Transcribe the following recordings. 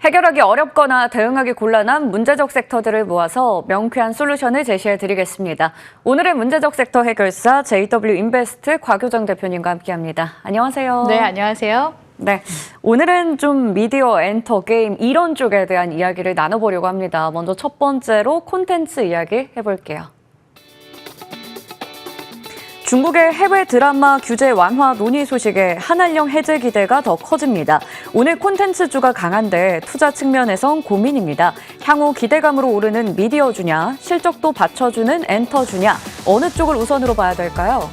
해결하기 어렵거나 대응하기 곤란한 문제적 섹터들을 모아서 명쾌한 솔루션을 제시해드리겠습니다. 오늘의 문제적 섹터 해결사 JW인베스트 곽효정 대표님과 함께합니다. 안녕하세요. 네, 안녕하세요. 네, 오늘은 좀 미디어, 엔터, 게임 이런 쪽에 대한 이야기를 나눠보려고 합니다. 먼저 첫 번째로 콘텐츠 이야기 해볼게요. 중국의 해외 드라마 규제 완화 논의 소식에 한한령 해제 기대가 더 커집니다. 오늘 콘텐츠주가 강한데 투자 측면에선 고민입니다. 향후 기대감으로 오르는 미디어주냐, 실적도 받쳐주는 엔터주냐, 어느 쪽을 우선으로 봐야 될까요?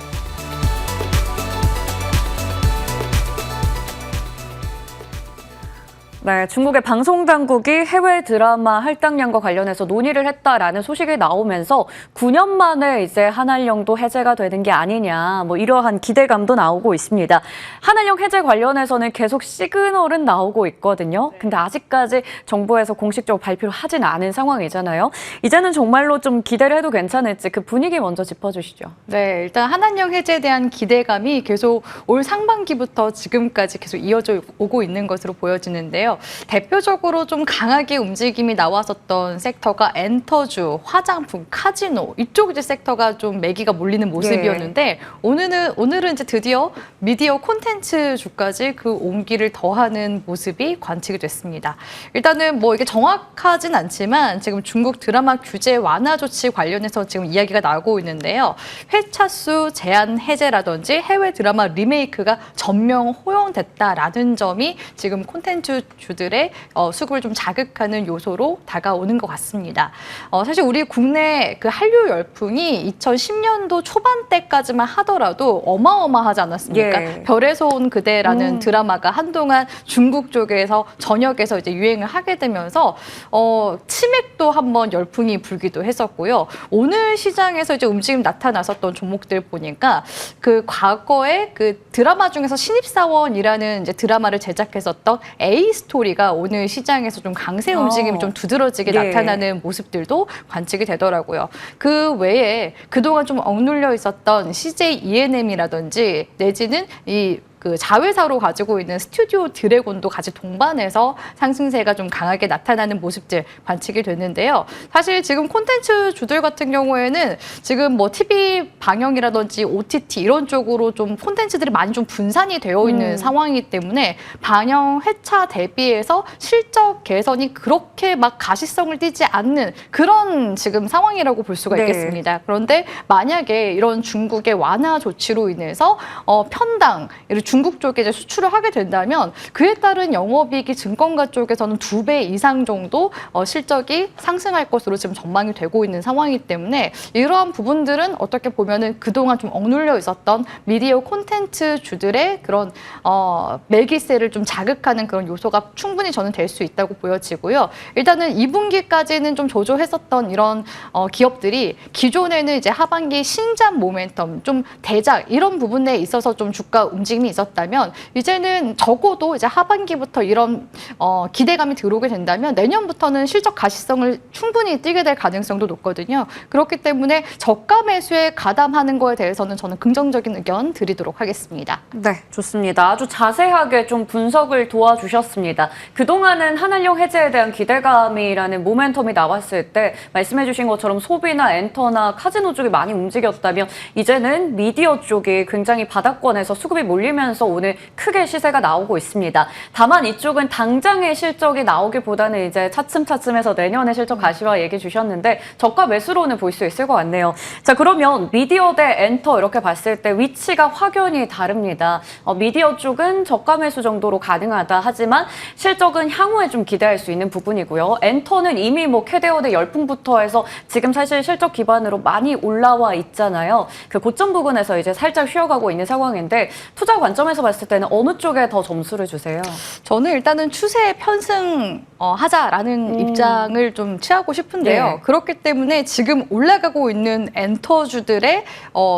네, 중국의 방송당국이 해외 드라마 할당량과 관련해서 논의를 했다라는 소식이 나오면서 9년 만에 이제 한한령도 해제가 되는 게 아니냐, 이러한 기대감도 나오고 있습니다. 한한령 해제 관련해서는 계속 시그널은 나오고 있거든요. 근데 아직까지 정부에서 공식적으로 발표를 하진 않은 상황이잖아요. 이제는 정말로 좀 기대를 해도 괜찮을지 그 분위기 먼저 짚어주시죠. 네, 일단 한한령 해제에 대한 기대감이 계속 올 상반기부터 지금까지 계속 이어져 오고 있는 것으로 보여지는데요. 대표적으로 좀 강하게 움직임이 나왔었던 섹터가 엔터주, 화장품, 카지노 이쪽 이제 섹터가 좀 매기가 몰리는 모습이었는데 오늘은 이제 드디어 미디어 콘텐츠 주까지 그 온기를 더하는 모습이 관측이 됐습니다. 일단은 이게 정확하진 않지만 지금 중국 드라마 규제 완화 조치 관련해서 지금 이야기가 나오고 있는데요. 회차 수 제한 해제라든지 해외 드라마 리메이크가 전면 허용됐다라는 점이 지금 콘텐츠 주들의 수급을 좀 자극하는 요소로 다가오는 것 같습니다. 사실 우리 국내 그 한류 열풍이 2010년도 초반대까지만 하더라도 어마어마하지 않았습니까? 예. 별에서 온 그대라는 드라마가 한동안 중국 쪽에서 전역에서 이제 유행을 하게 되면서 치맥도 한번 열풍이 불기도 했었고요. 오늘 시장에서 이제 움직임 나타났었던 종목들 보니까 그 과거에 그 드라마 중에서 신입사원이라는 이제 드라마를 제작했었던 A 스토리가 오늘 시장에서 좀 강세 움직임이 좀 두드러지게 나타나는 모습들도 관측이 되더라고요. 그 외에 그동안 좀 억눌려 있었던 CJ ENM이라든지 내지는 그 자회사로 가지고 있는 스튜디오 드래곤도 같이 동반해서 상승세가 좀 강하게 나타나는 모습들 관측이 되는데요. 사실 지금 콘텐츠 주들 같은 경우에는 지금 TV 방영이라든지 OTT 이런 쪽으로 좀 콘텐츠들이 많이 좀 분산이 되어 있는 상황이기 때문에 방영 회차 대비해서 실적 개선이 그렇게 막 가시성을 띠지 않는 그런 지금 상황이라고 볼 수가 있겠습니다. 그런데 만약에 이런 중국의 완화 조치로 인해서 편당 중국 쪽에 이제 수출을 하게 된다면 그에 따른 영업이익이 증권가 쪽에서는 2배 이상 정도 실적이 상승할 것으로 지금 전망이 되고 있는 상황이기 때문에 이러한 부분들은 어떻게 보면은 그동안 좀 억눌려 있었던 미디어 콘텐츠 주들의 그런 매기세를 좀 자극하는 그런 요소가 충분히 저는 될 수 있다고 보여지고요. 일단은 2분기까지는 좀 조조했었던 이런 기업들이 기존에는 이제 하반기 신작 모멘텀, 좀 대작 이런 부분에 있어서 좀 주가 움직임이 있었다면 이제는 적어도 이제 하반기부터 이런 기대감이 들어오게 된다면 내년부터는 실적 가시성을 충분히 띠게 될 가능성도 높거든요. 그렇기 때문에 저가 매수에 가담하는 거에 대해서는 저는 긍정적인 의견 드리도록 하겠습니다. 네, 좋습니다. 아주 자세하게 좀 분석을 도와주셨습니다. 그동안은 한한령 해제에 대한 기대감이라는 모멘텀이 나왔을 때 말씀해 주신 것처럼 소비나 엔터나 카지노 쪽이 많이 움직였다면 이제는 미디어 쪽이 굉장히 바닥권에서 수급이 몰리면서 오늘 크게 시세가 나오고 있습니다. 다만 이쪽은 당장의 실적이 나오기보다는 이제 차츰차츰해서 내년에 실적 가시화 얘기 주셨는데 저가 매수로는 볼 수 있을 것 같네요. 자, 그러면 미디어 대 엔터 이렇게 봤을 때 위치가 확연히 다릅니다. 미디어 쪽은 저가 매수 정도로 가능하다 하지만 실적은 향후에 좀 기대할 수 있는 부분이고요. 엔터는 이미 캐데어의 열풍부터 해서 지금 사실 실적 기반으로 많이 올라와 있잖아요. 그 고점 부분에서 이제 살짝 쉬어가고 있는 상황인데 투자 관점에서 봤을 때는 어느 쪽에 더 점수를 주세요? 저는 일단은 추세 편승 하자라는 입장을 좀 취하고 싶은데요. 네. 그렇기 때문에 지금 올라가고 있는 엔터주들의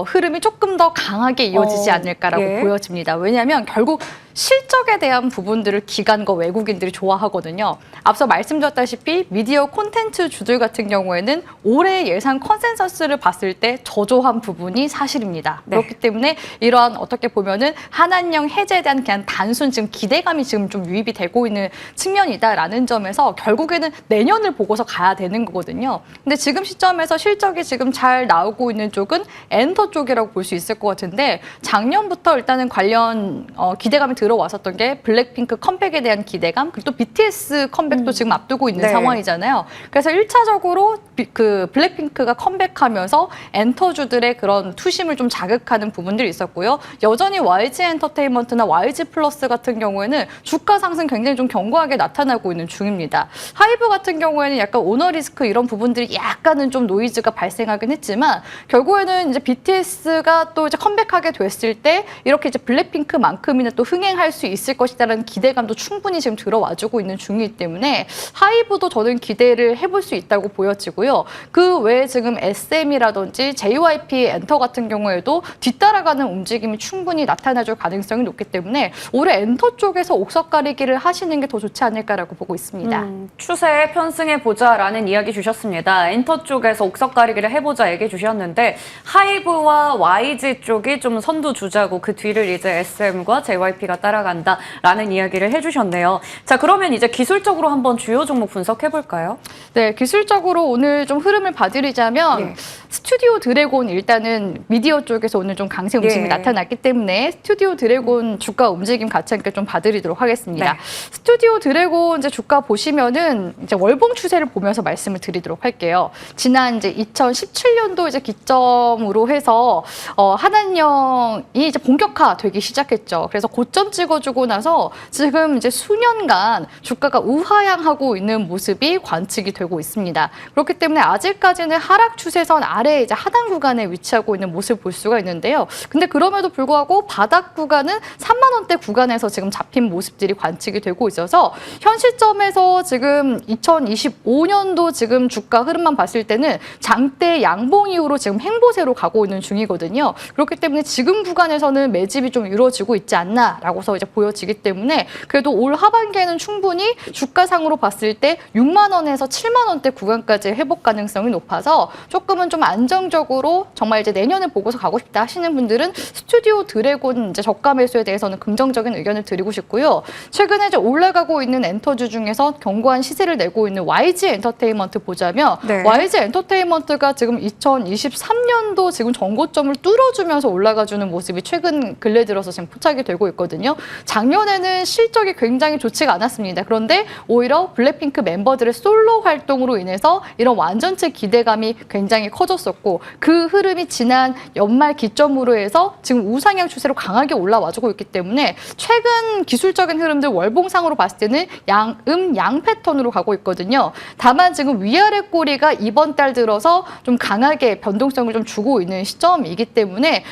흐름이 조금 더 강하게 이어지지 않을까라고 보여집니다. 왜냐하면 결국 실적에 대한 부분들을 기관과 외국인들이 좋아하거든요. 앞서 말씀드렸다시피 미디어 콘텐츠 주들 같은 경우에는 올해 예상 컨센서스를 봤을 때 저조한 부분이 사실입니다. 네. 그렇기 때문에 이러한 어떻게 보면은 한한령 해제에 대한 그냥 단순 지금 기대감이 지금 좀 유입이 되고 있는 측면이다라는 점에서 결국에는 내년을 보고서 가야 되는 거거든요. 근데 지금 시점에서 실적이 지금 잘 나오고 있는 쪽은 엔터 쪽이라고 볼 수 있을 것 같은데 작년부터 일단은 관련 기대감이 들어왔었던 게 블랙핑크 컴백에 대한 기대감 그리고 또 BTS 컴백도 지금 앞두고 있는 네. 상황이잖아요. 그래서 1차적으로 그 블랙핑크가 컴백하면서 엔터주들의 그런 투심을 좀 자극하는 부분들이 있었고요. 여전히 YG 엔터테인먼트나 YG 플러스 같은 경우에는 주가 상승 굉장히 좀 견고하게 나타나고 있는 중입니다. 하이브 같은 경우에는 약간 오너 리스크 이런 부분들이 약간은 좀 노이즈가 발생하긴 했지만 결국에는 이제 BTS가 또 이제 컴백하게 됐을 때 이렇게 이제 블랙핑크만큼이나 또 흥행할 수 있을 것이다라는 기대감도 충분히 지금 들어와주고 있는 중이기 때문에 하이브도 저는 기대를 해볼 수 있다고 보여지고요. 그 외에 지금 SM이라든지 JYP 엔터 같은 경우에도 뒤따라가는 움직임이 충분히 나타나줄 가능성이 높기 때문에 올해 엔터 쪽에서 옥석 가리기를 하시는 게 더 좋지 않을까라고 보고 있습니다. 추세에 편승해보자라는 이야기 주셨습니다. 엔터 쪽에서 옥석 가리기를 해보자 얘기 주셨는데 하이브와 YG 쪽이 좀 선두주자고 그 뒤를 이제 SM과 JYP가 따라간다라는 이야기를 해주셨네요. 자, 그러면 이제 기술적으로 한번 주요 종목 분석해볼까요? 네, 기술적으로 오늘 좀 흐름을 봐드리자면 예. 스튜디오 드래곤 일단은 미디어 쪽에서 오늘 좀 강세 움직임이 예. 나타났기 때문에 스튜디오 드래곤 주가 움직임 같이 함께 좀 봐드리도록 하겠습니다. 네. 스튜디오 드래곤 이제 주가 보시면은 이제 월봉 추세를 보면서 말씀을 드리도록 할게요. 지난 이제 2017년도 이제 기점으로 해서 한한령이 이제 본격화되기 시작했죠. 그래서 고점 찍어주고 나서 지금 이제 수년간 주가가 우하향하고 있는 모습이 관측이 되고 있습니다. 그렇기 때문에 아직까지는 하락 추세선 아래 이제 하단 구간에 위치하고 있는 모습을 볼 수가 있는데요. 근데 그럼에도 불구하고 바닥 구간은 3만 원대 구간에서 지금 잡힌 모습들이 관측이 되고 있어서 현 시점에서 지금 2025년도 지금 주가 흐름만 봤을 때는 장대 양봉 이후로 지금 행보세로 가고 있는 중이거든요. 그렇기 때문에 지금 구간에서는 매집이 좀 이루어지고 있지 않나라고서 이제 보여지기 때문에 그래도 올 하반기에는 충분히 주가상으로 봤을 때 6만 원에서 7만 원대 구간까지 회복 가능성이 높아서 조금은 좀 안정적으로 정말 이제 내년을 보고서 가고 싶다 하시는 분들은 스튜디오 드래곤 이제 저가 매수에 대해서는 긍정적인 의견을 드리고 싶고요. 최근에 이제 올라가고 있는 엔터주 중에서 견고한 시세를 내고 있는 YG 엔터테인먼트 보자면 네. YG 엔터테인먼트가 지금 2023년도 지금 전고점을 뚫어주면서 올라가주는 모습이 최근 근래 들어서 지금 포착이 되고 있거든요. 작년에는 실적이 굉장히 좋지가 않았습니다. 그런데 오히려 블랙핑크 멤버들의 솔로 활동으로 인해서 이런 완전체 기대감이 굉장히 커졌었고 그 흐름이 지난 연말 기점으로 해서 지금 우상향 추세로 강하게 올라와주고 있기 때문에 최근 기술적인 흐름들 월봉상으로 봤을 때는 양 패턴으로 가고 있거든요. 다만 지금 위아래 꼬리가 이번 달 들어서 좀 강하게 변동성을 좀 주고 있는 시점이기 때문에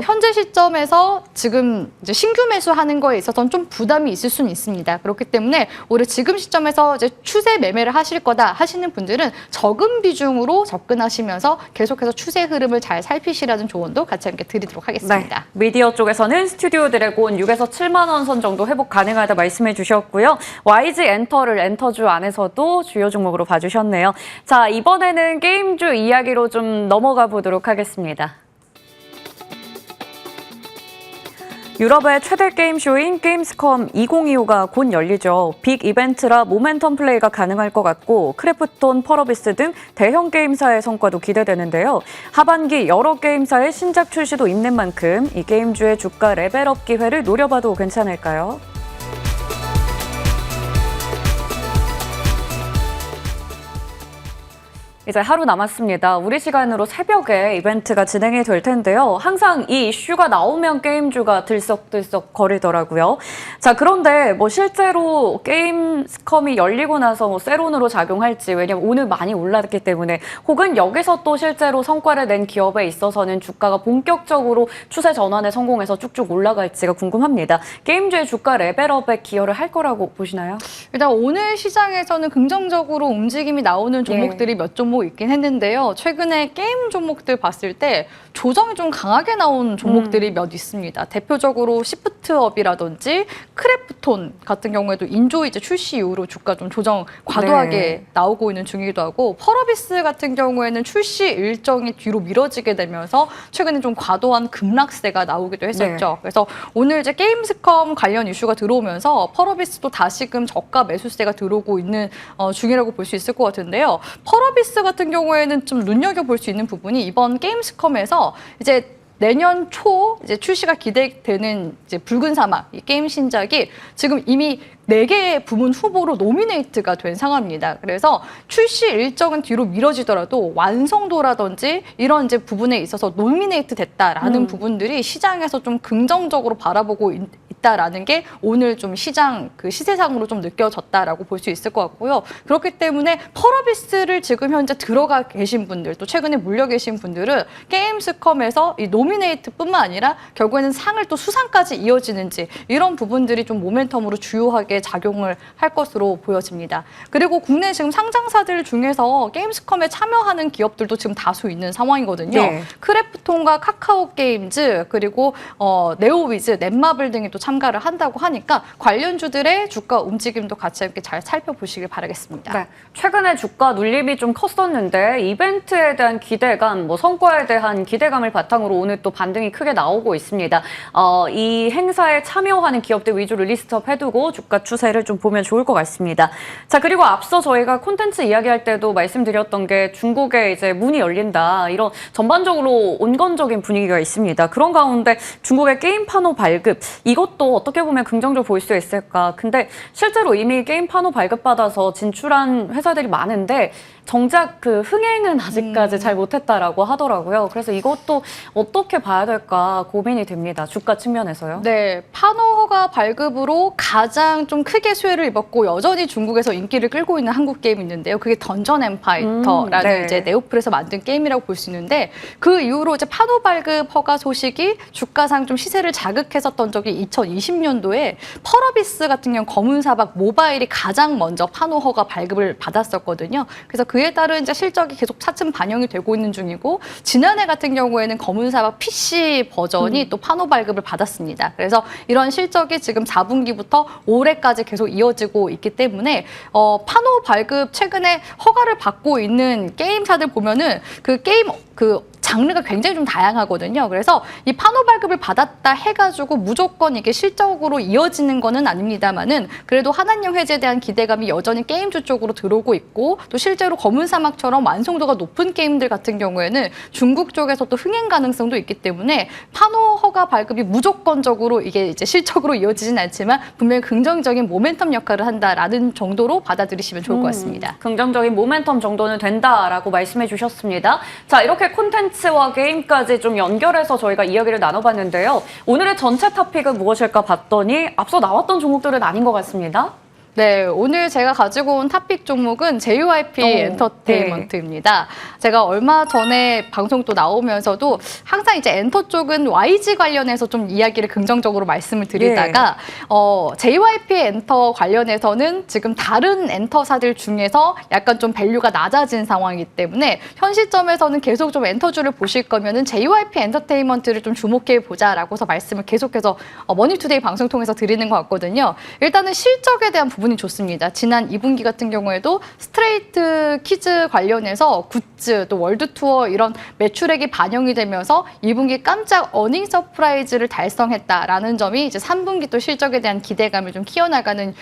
현재 시점에서 지금 이제 신규 매수하는 거에 있어서는 좀 부담이 있을 수는 있습니다. 그렇기 때문에 올해 지금 시점에서 이제 추세 매매를 하실 거다 하시는 분들은 적은 비중으로 접근하시면서 계속해서 추세 흐름을 잘 살피시라는 조언도 같이 함께 드리도록 하겠습니다. 네. 미디어 쪽에서는 스튜디오 드래곤 6에서 7만 원 선 정도 회복 가능하다 말씀해 주셨고요. YG 엔터를 엔터주 안에서도 주요 종목으로 봐주셨네요. 자, 이번에는 게임주 이야기로 좀 넘어가 보도록 하겠습니다. 유럽의 최대 게임쇼인 게임스컴 2025가 곧 열리죠. 빅 이벤트라 모멘텀 플레이가 가능할 것 같고 크래프톤, 펄어비스 등 대형 게임사의 성과도 기대되는데요. 하반기 여러 게임사의 신작 출시도 있는 만큼 이 게임주의 주가 레벨업 기회를 노려봐도 괜찮을까요? 이제 하루 남았습니다. 우리 시간으로 새벽에 이벤트가 진행이 될 텐데요. 항상 이 이슈가 나오면 게임주가 들썩들썩 거리더라고요. 자, 그런데 뭐 실제로 게임스컴이 열리고 나서 뭐 세론으로 작용할지, 왜냐면 오늘 많이 올랐기 때문에, 혹은 여기서 또 실제로 성과를 낸 기업에 있어서는 주가가 본격적으로 추세 전환에 성공해서 쭉쭉 올라갈지가 궁금합니다. 게임주의 주가 레벨업에 기여를 할 거라고 보시나요? 일단 오늘 시장에서는 긍정적으로 움직임이 나오는 종목들이 몇 종목 종목이 있긴 했는데요. 최근에 게임 종목들 봤을 때 조정이 좀 강하게 나온 종목들이 몇 있습니다. 대표적으로 시프트업이라든지 크래프톤 같은 경우에도 인조 이제 출시 이후로 주가 좀 조정 과도하게 네. 나오고 있는 중이기도 하고, 펄어비스 같은 경우에는 출시 일정이 뒤로 미뤄지게 되면서 최근에 좀 과도한 급락세가 나오기도 했었죠. 네. 그래서 오늘 이제 게임스컴 관련 이슈가 들어오면서 펄어비스도 다시금 저가 매수세가 들어오고 있는 중이라고 볼 수 있을 것 같은데요. 펄어비스 같은 경우에는 좀 눈여겨볼 수 있는 부분이 이번 게임스컴에서 이제 내년 초 이제 출시가 기대되는 이제 붉은 사막 이 게임 신작이 지금 이미 4개의 부문 후보로 노미네이트가 된 상황입니다. 그래서 출시 일정은 뒤로 미뤄지더라도 완성도라든지 이런 이제 부분에 있어서 노미네이트 됐다라는 부분들이 시장에서 좀 긍정적으로 바라보고 있다라는 게 오늘 좀 시장 그 시세상으로 좀 느껴졌다라고 볼 수 있을 것 같고요. 그렇기 때문에 펄어비스를 지금 현재 들어가 계신 분들, 또 최근에 물려 계신 분들은 게임스컴에서 이 노미네이트뿐만 아니라 결국에는 상을 또 수상까지 이어지는지 이런 부분들이 좀 모멘텀으로 주요하게 작용을 할 것으로 보여집니다. 그리고 국내 지금 상장사들 중에서 게임스컴에 참여하는 기업들도 지금 다수 있는 상황이거든요. 네. 크래프톤과 카카오게임즈 그리고 네오위즈, 넷마블 등이 또 참가를 한다고 하니까 관련주들의 주가 움직임도 같이 함께 잘 살펴보시길 바라겠습니다. 네, 최근에 주가 눌림이 좀 컸었는데 이벤트에 대한 기대감, 뭐 성과에 대한 기대감을 바탕으로 오늘 또 반등이 크게 나오고 있습니다. 이 행사에 참여하는 기업들 위주로 리스트업 해두고 주가 추세를 좀 보면 좋을 것 같습니다. 자, 그리고 앞서 저희가 콘텐츠 이야기할 때도 말씀드렸던 게 중국에 이제 문이 열린다, 이런 전반적으로 온건적인 분위기가 있습니다. 그런 가운데 중국의 게임 판호 발급, 이것도 어떻게 보면 긍정적으로 볼 수 있을까? 근데 실제로 이미 게임 판호 발급받아서 진출한 회사들이 많은데 정작 그 흥행은 아직까지 잘 못했다라고 하더라고요. 그래서 이것도 어떻게 봐야 될까 고민이 됩니다. 주가 측면에서요. 네, 판호 허가 발급으로 가장 좀 크게 수혜를 입었고 여전히 중국에서 인기를 끌고 있는 한국 게임이 있는데요. 그게 던전 엠파이터라는 네. 이제 네오플에서 만든 게임이라고 볼 수 있는데, 그 이후로 이제 판호 발급 허가 소식이 주가상 좀 시세를 자극했었던 적이 2020년도에 펄어비스 같은 경우 검은 사박 모바일이 가장 먼저 판호 허가 발급을 받았었거든요. 그래서 그에 따른 이제 실적이 계속 차츰 반영이 되고 있는 중이고, 지난해 같은 경우에는 검은 사박 PC 버전이 또 판호 발급을 받았습니다. 그래서 이런 실적이 지금 4분기부터 올해까지 계속 이어지고 있기 때문에 판호 발급 최근에 허가를 받고 있는 게임사들 보면은 그 게임 장르가 굉장히 좀 다양하거든요. 그래서 이 판호 발급을 받았다 해가지고 무조건 이게 실적으로 이어지는 거는 아닙니다만은 그래도 한한령 해제에 대한 기대감이 여전히 게임주 쪽으로 들어오고 있고, 또 실제로 검은 사막처럼 완성도가 높은 게임들 같은 경우에는 중국 쪽에서 또 흥행 가능성도 있기 때문에 판호 허가 발급이 무조건적으로 이게 이제 실적으로 이어지진 않지만 분명히 긍정적인 모멘텀 역할을 한다라는 정도로 받아들이시면 좋을 것 같습니다. 긍정적인 모멘텀 정도는 된다라고 말씀해 주셨습니다. 자, 이렇게 콘텐츠와 게임까지 좀 연결해서 저희가 이야기를 나눠봤는데요. 오늘의 전체 토픽은 무엇일까 봤더니 앞서 나왔던 종목들은 아닌 것 같습니다. 네, 오늘 제가 가지고 온 탑픽 종목은 JYP 엔터테인먼트입니다. 제가 얼마 전에 방송 또 나오면서도 항상 이제 엔터 쪽은 YG 관련해서 좀 이야기를 긍정적으로 말씀을 드리다가 JYP 엔터 관련해서는 지금 다른 엔터사들 중에서 약간 좀 밸류가 낮아진 상황이기 때문에 현 시점에서는 계속 좀 엔터주를 보실 거면은 JYP 엔터테인먼트를 좀 주목해 보자라고서 말씀을 계속해서 머니투데이 방송 통해서 드리는 것 같거든요. 일단은 실적에 대한 부분이 좋습니다. 지난 2분기 같은 경우에도 스트레이트 키즈 관련해서 굿즈, 또 월드 투어 이런 매출액이 반영이 되면서 2분기 깜짝 어닝 서프라이즈를 달성했다라는 점이 이제 3분기 또 실적에 대한 기대감을 좀 키워나가는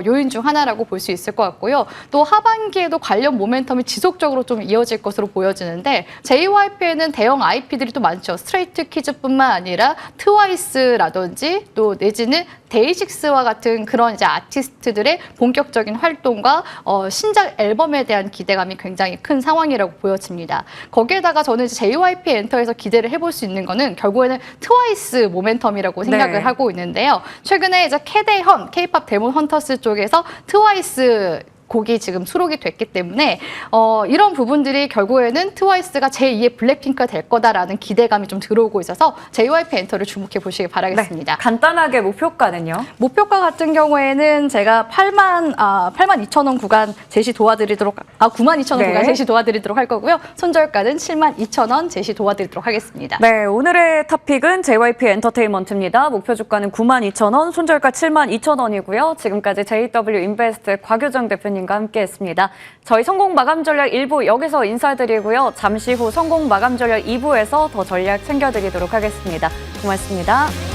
요인 중 하나라고 볼 수 있을 것 같고요. 또 하반기에도 관련 모멘텀이 지속적으로 좀 이어질 것으로 보여지는데, JYP에는 대형 IP들이 또 많죠. 스트레이트 키즈뿐만 아니라 트와이스라든지 또 내지는 데이식스와 같은 그런 이제 아티스트들의 본격적인 활동과 신작 앨범에 대한 기대감이 굉장히 큰 상황이라고 보여집니다. 거기에다가 저는 이제 JYP 엔터에서 기대를 해볼 수 있는 거는 결국에는 트와이스 모멘텀이라고 생각을 네. 하고 있는데요. 최근에 이제 캐대헌, K-팝 데몬 헌터스 쪽에서 트와이스 곡이 지금 수록이 됐기 때문에 이런 부분들이 결국에는 트와이스가 제2의 블랙핑크가 될 거다라는 기대감이 좀 들어오고 있어서 JYP 엔터를 주목해 보시기 바라겠습니다. 네, 간단하게 목표가는요? 목표가 같은 경우에는 제가 8만 2천 원 구간 제시 도와드리도록 9만 2천 원 네. 구간 제시 도와드리도록 할 거고요. 손절가는 7만 2천 원 제시 도와드리도록 하겠습니다. 네, 오늘의 탑픽은 JYP 엔터테인먼트입니다. 목표 주가는 92,000원, 손절가 72,000원이고요. 지금까지 JW 인베스트 곽유정 대표님과 함께했습니다. 저희 성공 마감 전략 1부 여기서 인사드리고요. 잠시 후 성공 마감 전략 2부에서 더 전략 챙겨드리도록 하겠습니다. 고맙습니다.